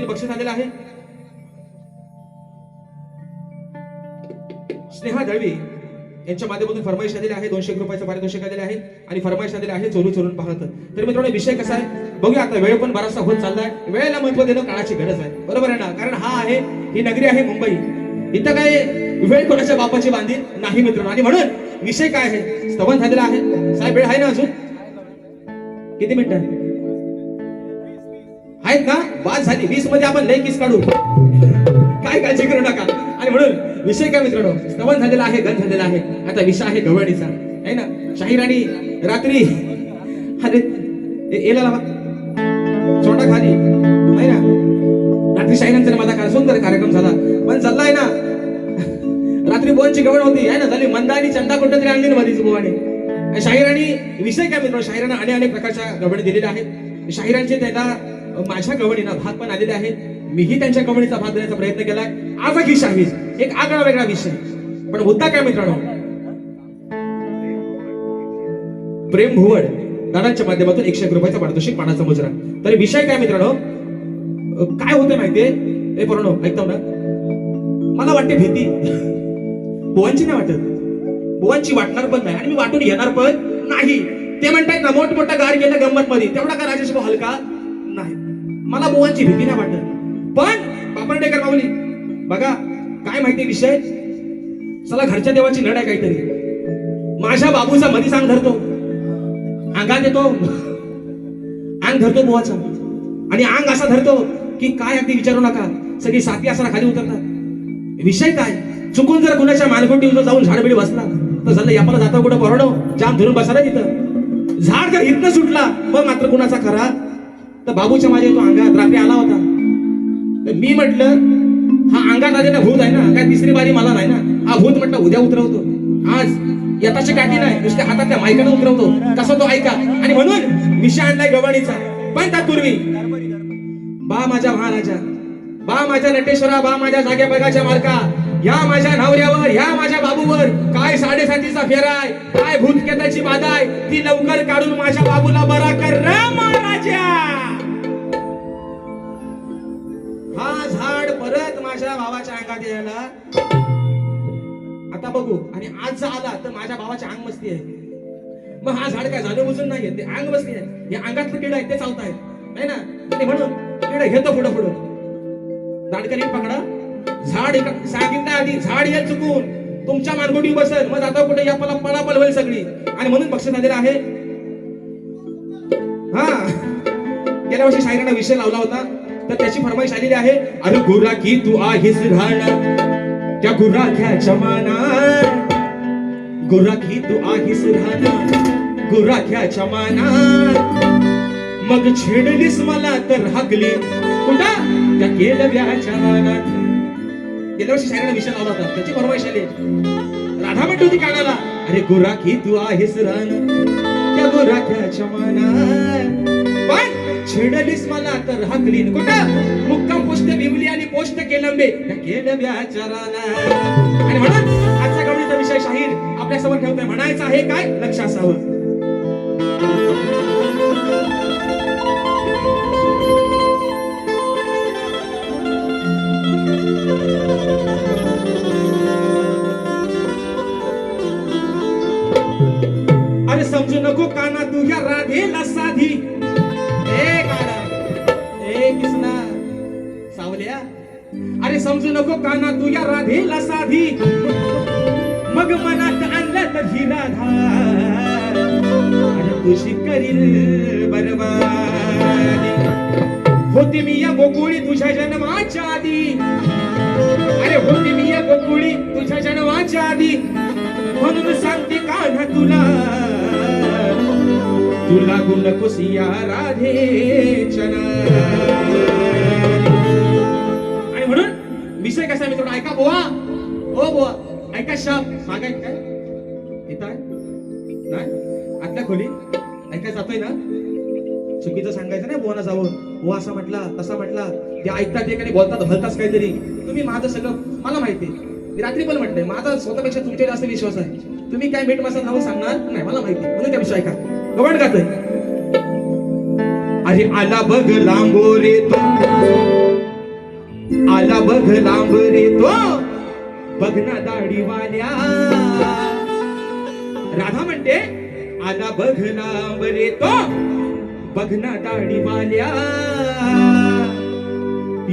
बक्षीस आलेलं आहे. स्नेहा दळवी यांच्या माध्यमातून फरमाईश आलेली आहे. 200 रुपयाचं पारितोषिक आलेलं आहे आणि फरमाईश आलेली आहे चोरू चोरून पाहत. तर मित्रांनो विषय कसा आहे बघूया. आता वेळ पण बराचसा होत चाललाय. वेळेला महत्त्व देणं काळाची गरज आहे, बरोबर आहे ना. कारण हा आहे ही नगरी आहे मुंबई. इथं काय वेळ कोणाच्या बापाची बांधील नाही मित्रांनो. आणि म्हणून विषय काय आहे, स्तवन झालेला आहे. साहेब वेळ आहे ना अजून? किती मिनिटं आहेत ना? बाद झाली. 20 मध्ये आपण लय किस काढू, काय काळजी करू नका. आणि म्हणून विषय काय मित्रांनो, स्तवन झालेला आहे, गण झालेला आहे. आता विषय आहे गवळणीचा, आहे ना. शाहीराणी रात्री अरे एला लावा छोटा खाली आहे ना. रात्री शाहिरांचा माझा सुंदर कार्यक्रम झाला, पण चाललाय ना रात्री बोनची गवळ होती आहे ना. झाली मंदा आणि चंदा कुठं तरी आणली ना मधीच बोवाने. शाहिराणी विषय काय मित्रांनो, शाहिरांना अनेक प्रकारच्या गवळणी दिलेल्या आहेत. शाहिरांचे त्याला माझ्या गवळीना भाग पण आलेले आहेत. मीही त्यांच्या गवळीचा भाग देण्याचा प्रयत्न केलाय. आज ही शाहीर एक आगळा वेगळा विषय, पण मुद्दा काय मित्रांनो, प्रेम भुवड दादांच्या माध्यमातून 101 रुपयाचा पारितोषिक मानाचा मुजरा. तर विषय काय मित्रांनो, काय होतं माहितीये हे पोरांनो, ऐकतो ना. मला वाटते भीती, बुवांची नाही वाटत, बुवांची वाटणार पण नाही आणि मी वाटून घेणार पण नाही. ते म्हणतात ना मोठमोठा गार गेला गंमत मध्ये, तेवढा का राजेश भाऊ हलका नाही. मला बुवांची भीती नाही वाटत. पण बापरडेकर माऊली बघा काय माहिती विषय, चला घरच्या देवाची लढाई काहीतरी. माझ्या बाबूचा मधी सांग धरतो, अंगात येतो, अंग धरतो बुवाचा आणि अंग असा धरतो की काय अगदी विचारू नका, सगळी साथी असताना खाली उतरतात. विषय काय, चुकून जर कुणाच्या मानगुंडी जाऊन झाडबिडी बसला तर झालं यापाला जाता कुठं परणो जाम धरून बसायला तिथं. झाड जर हितनं सुटला मग मात्र कुणाचा खरा, तर बाबूच्या माझ्या तो अंगात रात्री आला होता. तर मी म्हटलं हा अंगात आलेला भूत आहे ना, काय तिसरी बारी मला नाही ना. हा भूत म्हटलं उद्या उतरवतो, आज येताची काठी नाही नुसत्या हातातल्या मायकानं उतरवतो, कसा तो ऐका. आणि म्हणून विषय आणलाय गवळणीचा. पण त्यापूर्वी बा माझ्या महाराजा, बा माझ्या नटेश्वरा, बा माझ्या जाग्या बघाच्या मालका, या माझ्या नवऱ्यावर, या माझ्या बाबूवर काय 7.5चा फेराय, काय भूतकेताची बाधाय, ती लवकर काढून माझ्या बाबूला बरा कर रे महाराजा. हा झाड परत माझ्या भावाच्या अंगात यायला आता बघू. आणि आज जर आला तर माझ्या भावाची अंग मस्ती आहे. मग हा झाड काय झालं बुजून नाहीये, ते अंग मस्ती आहे. हे अंगातलं किड आहे ते चालतायत है ना. आणि म्हणून किड घेतो पुढं पुढं दाडकरी पकडा. झाड सांगितलं आधी, झाड येईल चुकून तुमच्या मानगुडी बसल, मग आता कुठे या पळापळ होईल सगळी. आणि म्हणून पक्ष झालेला आहे. हा गेल्या वर्षी शाहिरांना विषय लावला होता, तर त्याची फरमाईश आलेली आहे. अरे गुरा की तू आहेस राहणा त्या गुराख्याच्या मानात, गुरा की तू आहेस राहणा गुराख्याच्या मानात, मग छेडलीस मला तर हाकली कुठं त्या केलव्याच्या रानात. गेल्या वर्षी शाहिरांना विषय लावला होता, त्याची फरमाईश आली. राधा म्हणत होती कानाला, अरे गुरा की तू आहेस राहणा त्या गुराख्याच्या मानात, पण छेडलीस मला तर हाकली कुठं मुक्काम पोस्ट बिमली आणि पोस्ट केलंबे केलंब्याच्या रानात. आणि म्हणून आजच्या गवळीचा विषय शाहीर आपल्या समोर ठेवतोय. म्हणायचं आहे काय, लक्ष असावं. अरे समजू नको काना तू या राधेला साधी, किसना सावल्या. अरे समजू नको काना तू या राधेला साधी, मग मनात आणलं तर ही राधा अरे तुझी करील बरबादी. होती मी या गोकुळी तुझ्या जन्माच्या आधी, अरे होती मी या गोकुळी तुझ्या जन्माच्या आधी, म्हणून सांगते कान्हा तुला, तुला गुण कुसिया राधेच्या. आणि म्हणून विषय कसा मित्रांनो, ऐका बुवा, ओ बुवा ऐका, शाप मागाय काय इथं आहे नाही आतल्या खोली ऐकाय जातोय ना. चुकीचं सांगायचं नाही बुवाना जावं, बुवा असा म्हटला तसा म्हटला, ते ऐकतात एकाने बोलतात भलताच काहीतरी. तुम्ही माझं सगळं मला माहिती, रात्री पण म्हटलंय माझा स्वतःपेक्षा तुमच्यावर जास्त विश्वास आहे. तुम्ही काय मीठ मसाला नाव सांगणार नाही मला माहिती, म्हणून त्या विषय ऐका. गवण गातोय. अरे आला बघ लांबोरे तो, आला बघ लांबरे तो, बघना दाढीवाल्या. राधा म्हणते आला बघ लांबरे तो, बघना दाढीवाल्या.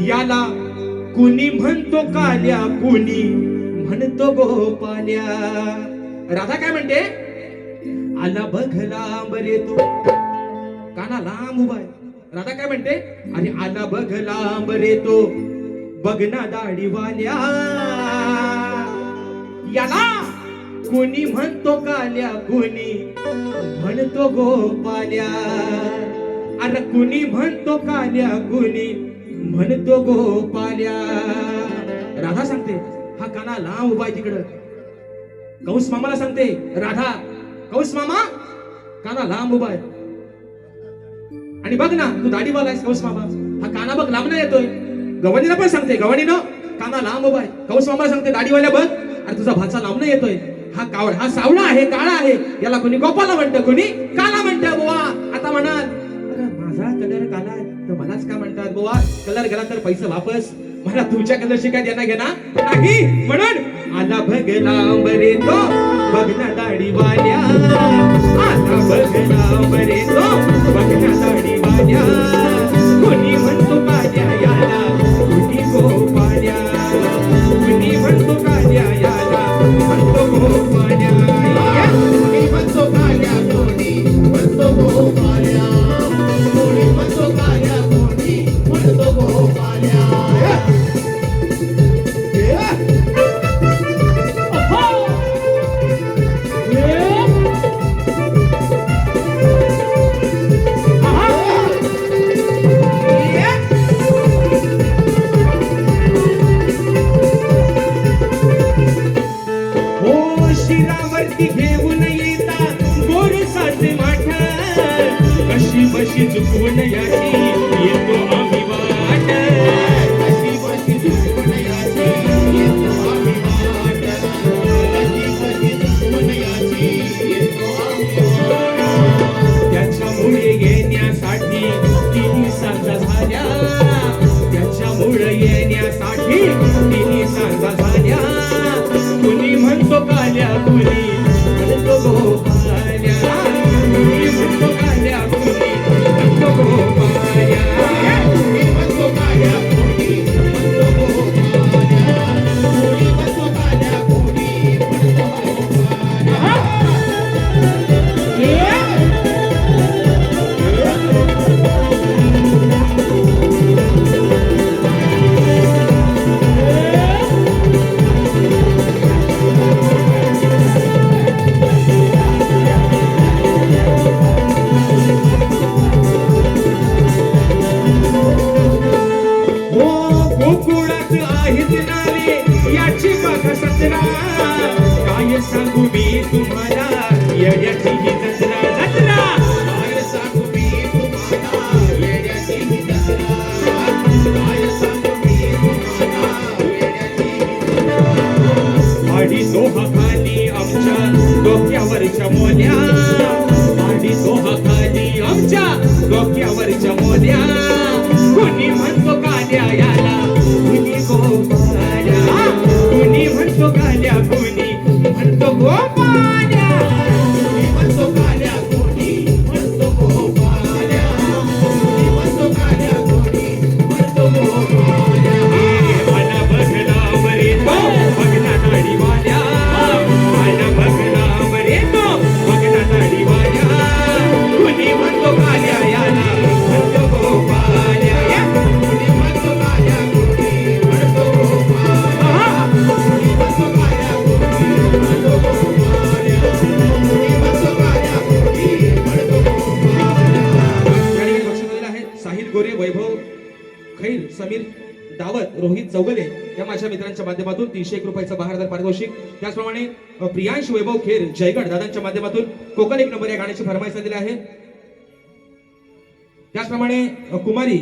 याला कुणी म्हणतो काल्या, कुणी म्हणतो गोपाल्या. राधा काय म्हणते? आला बघ लांब रे तो, काना लांब उभा आहे. राधा काय म्हणते? अरे आला बघ लांब रे तो, बघना दाढीवाल्या. याला कोणी म्हणतो काल्या, कोणी म्हणतो गोपाल्या. अरे कुणी म्हणतो काल्या, कुणी म्हणतो गोपाल्या. राधा सांगते हा काना लांब उभा आहे तिकडं. कंस मामाला सांगते राधा, कंस मामा काना लांब उभा आहे. आणि बघ ना तू दाढीवाला आहेस कंस मामा, हा काना बघ लांब नाही येतोय. गवानीला पण सांगते, गवानीनं काना लांब उभा आहे. कंस मामाला सांगते दाढीवाल्या बघ, अरे तुझा भाचा लांब नाही येतोय. हा सावळा आहे, काळा आहे, याला कोणी गोपाला म्हणतं, कोणी काला म्हणतं. बुवा आता म्हणाल माझा कलर काला आहे तर मलाच का म्हणतात? बुवा कलर गेला तर पैसे वापस, मला तुमच्या कलरशी काय देणं घेणं नाही. म्हणून आला बघ लांब रे तो, बघना दाढीवाल्या. आला बघ लांब रे तो, बघना दाढीवाल्या. कोणी म्हणतो काल्या याला, कोणी गोपाल्या. कोणी म्हणतो काल्या याला, म्हणतो गोपाल्या. कोणी म्हणतो काल्या, कोणी म्हणतो गोपाल्या. कोणी म्हणतो काल्या, कोणी म्हणतो गोपाल्या. हो शिरावरती घेऊन येता गोरसाचे माठ, कशी बशी चुकवून याची येतो आम्ही वाट. कशी बशी चुकवून याची येतो आम्ही वाट. कशी बशी चुकवून याची येतो आम्ही वाट. त्याच्यामुळे येण्यासाठी तिन्ही सांजा झाल्या. त्याच्यामुळे येण्यासाठी तिन्ही सांजा झाल्या. कुणी म्हणतो काल्या, कुणी म्हणतो गोपाल्या. कुणी म्हणतो काल्या, कुणी म्हणतो गोपाल्या. कोणी म्हणतो काल्या, कोणी म्हणतो गोपाल्या. कोणी म्हणतो काल्या, कोणी म्हणतो गोपाल्या. हो गोकुळात आहेत नारे याची बघा सतरा. काय सांगू मी तुम्हाला येड्याची ही जत्रा. जत्रा काय सांगू मी तुम्हाला वेड्याची ही जत्रा. काय सांगू मी तुम्हाला वेड्याची ही जत्रा. आडी दोहा खाली आमच्या डोक्यावरच्या मोल्या. आडी दोहा खाली आमच्या डोक्यावरच्या मोल्या. कोणी म्हणतो काल्या याला, कुणी गोपाल्या. कुणी म्हणतो काल्या, कुणी म्हणतो गोपाल्या. कोणी म्हणतो काल्या, कोणी म्हणतो गोपाल्या. कोणी म्हणतो काल्या, कोणी म्हणतो गोपाल्या. आला बघला बरे तो, बघना दाढीवाल्या. आला बघला बरे तो, बघना दाढीवाल्या. कुणी म्हणतो काल्या याला, म्हणतो गोपाल्या. कोणी म्हणतो काल्या, कोणी म्हणतो गोपाल्या. कोणी म्हणतो काल्या, कोणी म्हणतो गोपाल्या. कोणी म्हणतो काल्या, कोणी म्हणतो गोपाल्या. या ठिकाणी बक्षीस दिलेलं आहे साहिल गोरे, वैभव खैर, समीर दावत, रोहित चौगले या माझ्या मित्रांच्या माध्यमातून 301 रुपयाचं 12,000 पारितोषिक. त्याचप्रमाणे प्रियांश वैभव खेर जयगड दादांच्या माध्यमातून कोकण एक नंबर या गाण्याची फरमाईश दिली आहे. त्याचप्रमाणे कुमारी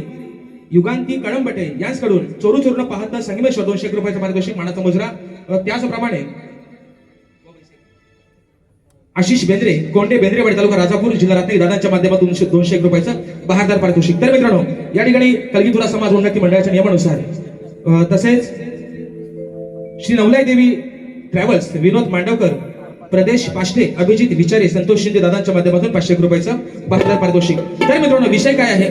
युगांती कळंबटे यांच्याकडून चोरू चोरू न पाहता संगमेश्वर 201 रुपयाचं पारितोषिक मानाचा मुजरा. त्याचप्रमाणे आशिष बेंद्रे, कोंडे बेंद्रेवाडी तालुका राजापूर जिल्हा रत्नागिरी दादांच्या माध्यमातून 201 रुपयाचं 12,000 पारितोषिक. तर मित्रांनो या ठिकाणी कलगीतुरा समाज उन्नती मंडळाच्या नियमानुसार तसेच श्री नवलाई देवी ट्रॅव्हल्स विनोद मांडवकर, प्रदेश पाष्टे, अभिजित विचारे, संतोष शिंदे दादांच्या माध्यमातून 501 रुपयाचं 12,000 पारितोषिक. तर मित्रांनो विषय काय आहे?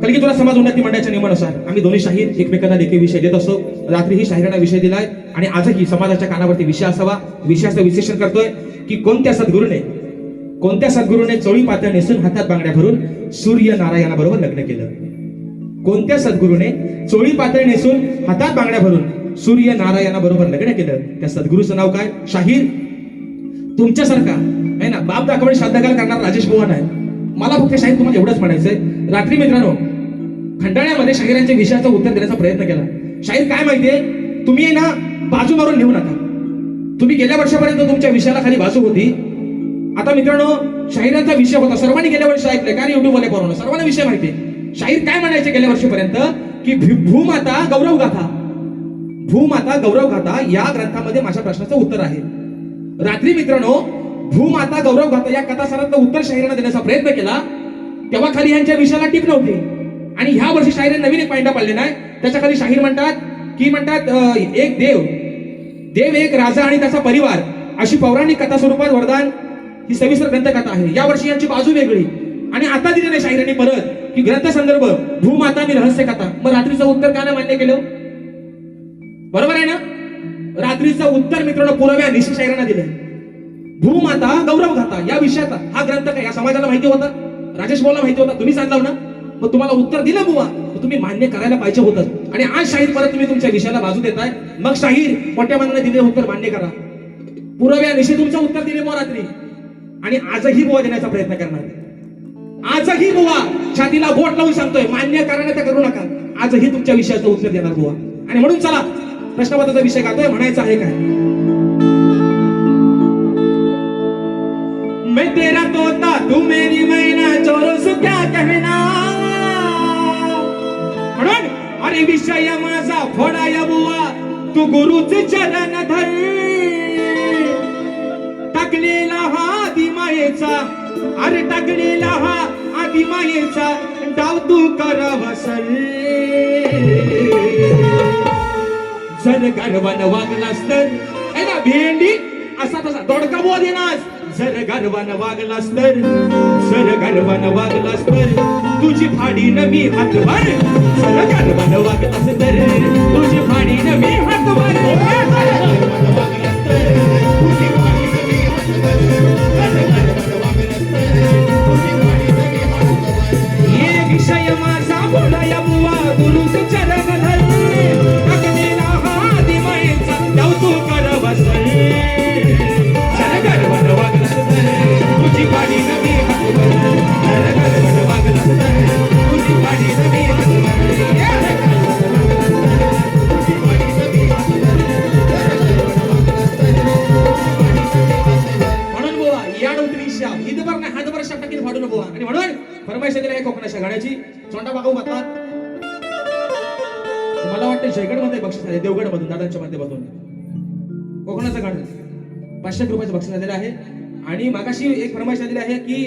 कलगी तुला समाज उन्नती मंडळाच्या नियमानुसार आम्ही दोन्ही शाहीर एकमेकांना लेखी विषय देत असतो. रात्रीही शाहिरांना विषय दिलाय आणि आजही समाजाच्या कानावरती विषय असावा. विषयाचं विश्लेषण करतोय की कोणत्या सद्गुरूने चोळी पातळ नेसून हातात बांगड्या भरून सूर्य नारायणाबरोबर लग्न केलं. कोणत्या सद्गुरूने चोळी पातळ नेसून हातात बांगड्या भरून सूर्य नारायणाबरोबर लग्न केलं? त्या सद्गुरूचं नाव काय? शाहीर. तुमच्यासारखा आहे ना बाप दाखवणे श्राद्धकाल करणार राजेश बुवा नाही. मला फक्त शाहीर तुम्हाला एवढंच म्हणायचंय. रात्री मित्रांनो खंडाळ्यामध्ये शाहिरांच्या विषयाचं उत्तर देण्याचा प्रयत्न केला. शाहीर काय माहितीये, तुम्ही आहे ना बाजू मारून नेऊ नका. तुम्ही गेल्या वर्षापर्यंत तुमच्या विषयाला खाली बाजू होती. आता मित्रांनो शाहिरांचा विषय होता, सर्वांनी गेल्या वर्षी ऐकलंय का? युट्यूब वाले पोरांनो सर्वांना विषय माहितीये. शाहीर काय म्हणायचे गेल्या वर्षीपर्यंत की भूमाता गौरव गाथा या ग्रंथामध्ये माझ्या प्रश्नाचं उत्तर आहे. रात्री मित्रांनो भूमाता गौरव गाथा या कथासारातलं उत्तर शाहिरांना देण्याचा प्रयत्न केला, तेव्हा खाली यांच्या विषयाला टीप नव्हती. आणि ह्या वर्षी शाहिरांनी नवीन एक पॉइंट पाडले नाही. त्याच्या खाली शाहीर म्हणतात एक देव एक राजा आणि त्याचा परिवार अशी पौराणिक कथा स्वरूपात वरदान ही सविस्तर ग्रंथकथा आहे. या वर्षी यांची बाजू वेगळी आणि आता दिलेल्या शाहिरांनी परत की ग्रंथ संदर्भ भूमाता आणि रहस्य कथा. मग रात्रीचं उत्तर का नाही मान्य केलं? बरोबर आहे ना? रात्रीचं उत्तर मित्रांनो पुराव्या निश्चित शाहिरांना दिलंय. भूमाता गौरव गाथा या विषयाचा हा ग्रंथ काय या समाजाला माहिती होता? राजेश बोला माहिती होता? तुम्ही सांगलाव ना? मग तुम्हाला उत्तर दिलं बुवा तर तुम्ही मान्य करायला पाहिजे होतं. आणि आज शाहीर परत तुम्ही तुमच्या विषयाला बाजू देताय. मग शाहीर मोठ्या मनाने दिलेलं उत्तर मान्य करा. पुराव्या निश्चित तुमचं उत्तर दिले बुवा रात्री आणि आजही बुवा देण्याचा प्रयत्न करणार. आजही बुवा छातीला बोट लावून सांगतोय मान्य करण्याचा करू नका. आजही तुमच्या विषयाचं उत्तर देणार बुवा. आणि म्हणून चला प्रश्नपत्राचा विषय गातोय. म्हणायचं आहे काय? मैं तेरा तोता तू मेरी मैना चोरो सु क्या कहना. म्हणून अरे विषय माझा फोडाया बुवा तू गुरुचे चरण धर. टाकलेला हा आदिमायेचा अरे टाकलेला हा आदिमायेचा डाव तू करावसल. जर गर्वान वागलास तर भेंडी असा तसा दोडका बुवा देनास. जर गर्वान वागलास तर तुझी फाडी न मी हातवर. जर गर्वान वागलास तर तुझी फाडी न मी हातवर. ये विषय माझा बोलाया बुवा गुरुचे चरण धर. टाकलेला हा आदिमायेचा डाव तू करवसल. जर गर्वान वागलास तुझी पाडी नवी हातवर. जर गर्वान वागलास तुझी पाडी नवी हातवर. म्हणून बुवा या डोत्रीशा हिदभर नाही हातभर शब्दाकीत फाडू नको. आणि म्हणून फरमाईश दिली आहे कोकणाच्या गाण्याची. चोंडा बागू माता मला वाटतं जयगड मध्ये बक्षीस आले देवगड मधून दादांच्या माध्यमातून. कोकणाचं गाणं 500 रुपयाचं बक्षीस आलेलं आहे. आणि मागाशी एक फरमाईश आलेली आहे की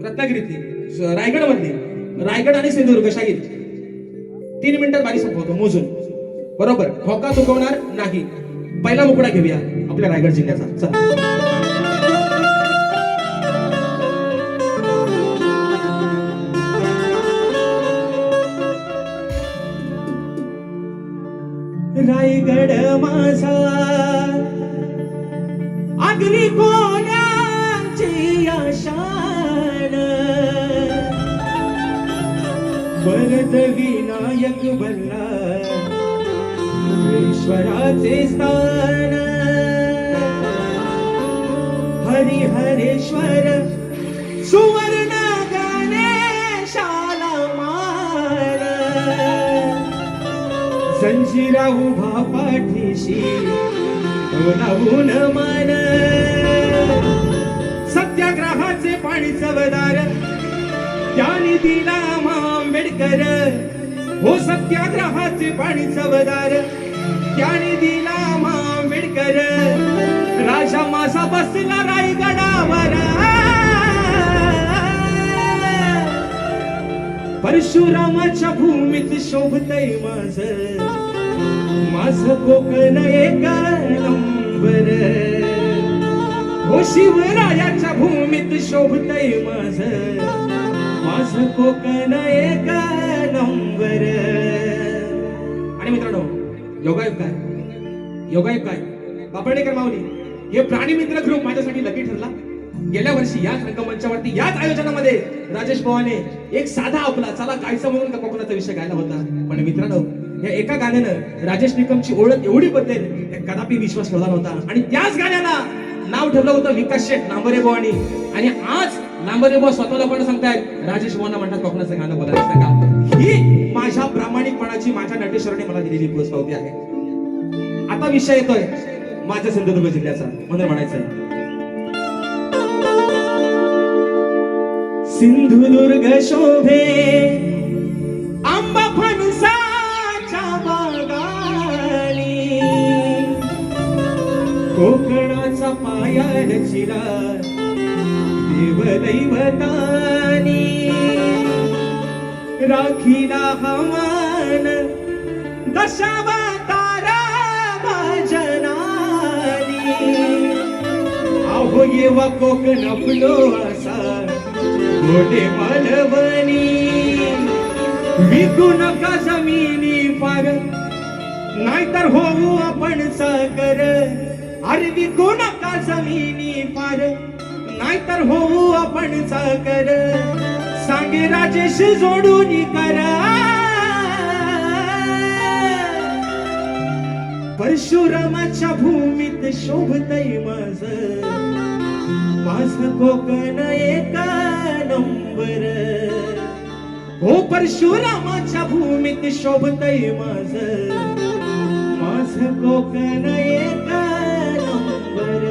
रत्नागिरीतली रायगड मधली रायगड आणि सिंधुदुर्ग शाहीर 3 मिनिटात बारी संपवतो मोजून. बरोबर ठोका चुकवणार नाही. पहिला मुकडा घेऊया आपल्या रायगड जिल्ह्याचा. चला रायगड माझा आगरी कोणाची आशान. वरद विनायक बनला ईश्वराचे स्थान. हरिहरेश्वर सुवर्ण गणेशाला मान. जंजिरा उभा पाठीशी लावून मान. सत्याग्रहाचे पाणी चवदार त्याने दिला आंबेडकर. हो सत्याग्रहाचे पाणी चवदार त्याने दिला आंबेडकर. राजा माझा बसला रायगडावर. परशुरामाच्या भूमीत शोभतय माझं कोकण एक नंबर. हो शिवरायाच्या भूमीत शोभतय माझं कोकण एक नंबर. आणि मित्रांनो, योगायोग काय बापर्डेकर माऊली हे प्राणी मित्र ग्रुप माझ्यासाठी लकी ठरला. गेल्या वर्षी याच रंगमंचावरती याच आयोजनामध्ये राजेश पवारने एक साधा आपला चला गायचं म्हणून कोकणाचा विषय गायला होता. पण मित्रांनो, या एका गाण्यानं राजेश निकमची ओळख एवढी बदलेल कदापि विश्वास ठेवला नव्हता. आणि त्याच गाण्याला नाव ठेवलं होतं विकास शेठ लांबरे बुवानी. आणि आज लांबरे बुवा स्वतःला पण सांगतायत राजेश बुवांना म्हणतात कोकणाचं गाणं बोलायला सांगा. ही माझ्या प्रामाणिकपणाची माझ्या नटेश्वराने मला दिलेली पुरस्पावती आहे. आता विषय येतोय माझ्या सिंधुदुर्ग जिल्ह्याचा, म्हणून म्हणायचंय सिंधुदुर्ग शोभे आंबा फणसाच्या बागानी, कोकणाचा पाया रचिला देवदैवतानी, राखीला हवान दशावतारा भजनानी. अहो येवा कोकण फुलो असा गोडे मालवणी, विकू नका जमिनी फार नाहीतर होऊ आपण सागर. अरे विकू नका जमिनी फार नाहीतर होऊ आपण सागर. सांगे राजेश जोडून करा, परशुरामाच्या भूमीत शोभतय माझं कोकण एक नंबर. हो परशुरामाच्या भूमीत शोभतय माझं कोकण एक नंबर.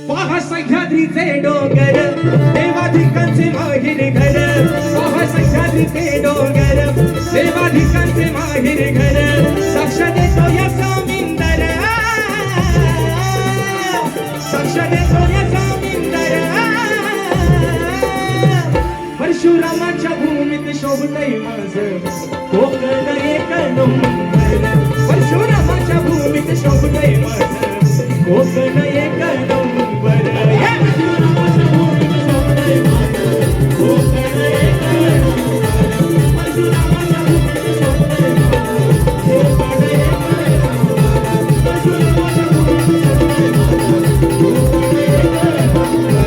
पहा सह्याद्रीचे डोंगर देवाधिकांचे माहेर घर. पहा सह्याद्रीचे डोंगर देवाधिकांचे माहेर घर. साक्ष देतो या सामिंदर, साक्ष देतो या सामिंदर. परशुरामाच्या भूमीत शोभतय माझं कोकण एक नंबर. परशुरामाच्या भूमीत शोभतय माझं कोकण एक नंबर. परशुरामाच्या भूमीत शोभतय माझं कोकण एक नंबर. परशुरामाच्या भूमीत शोभतय माझं कोकण एक नंबर. परशुरामाच्या भूमीत शोभतय माझं कोकण एक नंबर.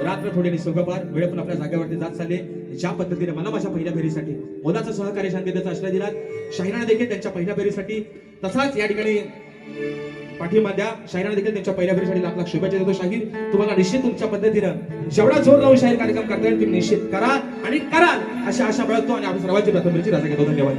रात्र थोडी निसर्गपार वेळ पण आपल्या जागेवरती जात चालले. ज्या पद्धतीने मला माझ्या पहिल्या फेरीसाठी मोलाचं सहकार्य शांततेचा आश्रय दिलात, शाहिराने देखील त्यांच्या पहिल्या फेरीसाठी तसाच या ठिकाणी पाठिंबा द्या. शाहिराने देखील त्यांच्या पहिल्या फेरीसाठी लाख लाख शुभेच्छा देतो. शाहीर तुम्हाला निश्चित तुमच्या पद्धतीनं जेवढा जोर लावून शाहीर कार्यक्रम करता येईल तुम्ही निश्चित करा आणि कराल अशी आशा बाळगतो आणि आपण सर्वांची प्रथम फेरीची रजा घेतो. धन्यवाद.